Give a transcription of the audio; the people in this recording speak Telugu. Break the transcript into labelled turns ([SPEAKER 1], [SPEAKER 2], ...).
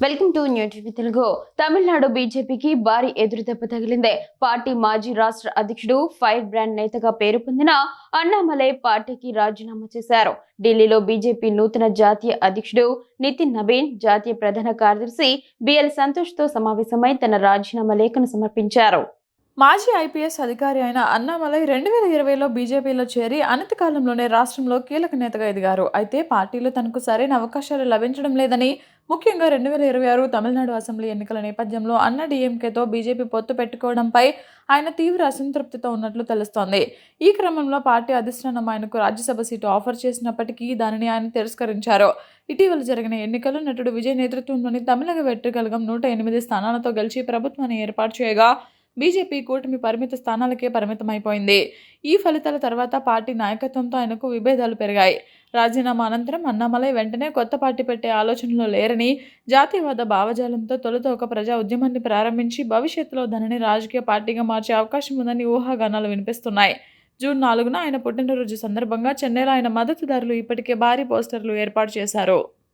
[SPEAKER 1] Welcome to new TV Telugu. Tamil Nadu బీజేపీకి భారీ ఎదురుదెబ్బ తగిలింది. పార్టీ మాజీ రాష్ట్ర అధ్యక్షుడు ఫైర్ బ్రాండ్ నేతగా పేరు పొందిన అన్నామలై పార్టీకి రాజీనామా చేశారు. ఢిల్లీలో బీజేపీ నూతన జాతీయ అధ్యక్షుడు నితిన్ నవీన్, జాతీయ ప్రధాన కార్యదర్శి బిఎల్ సంతోష్ తో సమావేశమై తన రాజీనామా లేఖను సమర్పించారు.
[SPEAKER 2] మాజీ ఐపీఎస్ అధికారి అయిన అన్నామలై 2020లో బీజేపీలో చేరి అనతి కాలంలోనే రాష్ట్రంలో కీలక నేతగా ఎదిగారు. అయితే పార్టీలో తనకు సరైన అవకాశాలు లభించడం లేదని, ముఖ్యంగా 2026 తమిళనాడు అసెంబ్లీ ఎన్నికల నేపథ్యంలో అన్నాడీఎంకేతో బీజేపీ పొత్తు పెట్టుకోవడంపై ఆయన తీవ్ర అసంతృప్తితో ఉన్నట్లు తెలుస్తోంది. ఈ క్రమంలో పార్టీ అధిష్టానం ఆయనకు రాజ్యసభ సీటు ఆఫర్ చేసినప్పటికీ దానిని ఆయన తిరస్కరించారు. ఇటీవల జరిగిన ఎన్నికల్లో నటుడు విజయ్ నేతృత్వంలోని తమిళగ వెట్రికళగం 108 స్థానాలతో గెలిచి ప్రభుత్వాన్ని ఏర్పాటు చేయగా బీజేపీ కూటమి పరిమిత స్థానాలకే పరిమితమైపోయింది. ఈ ఫలితాల తర్వాత పార్టీ నాయకత్వంతో ఆయనకు విభేదాలు పెరిగాయి. రాజీనామా అనంతరం అన్నామలై వెంటనే కొత్త పార్టీ పెట్టే ఆలోచనలో లేరని, జాతీయవాద భావజాలంతో తొలుత ఒక ప్రజా ఉద్యమాన్ని ప్రారంభించి భవిష్యత్తులో దానిని రాజకీయ పార్టీగా మార్చే అవకాశం ఉందని ఊహాగానాలు వినిపిస్తున్నాయి. జూన్ 4న ఆయన పుట్టినరోజు సందర్భంగా చెన్నైలో ఆయన మద్దతుదారులు ఇప్పటికే భారీ పోస్టర్లు ఏర్పాటు చేశారు.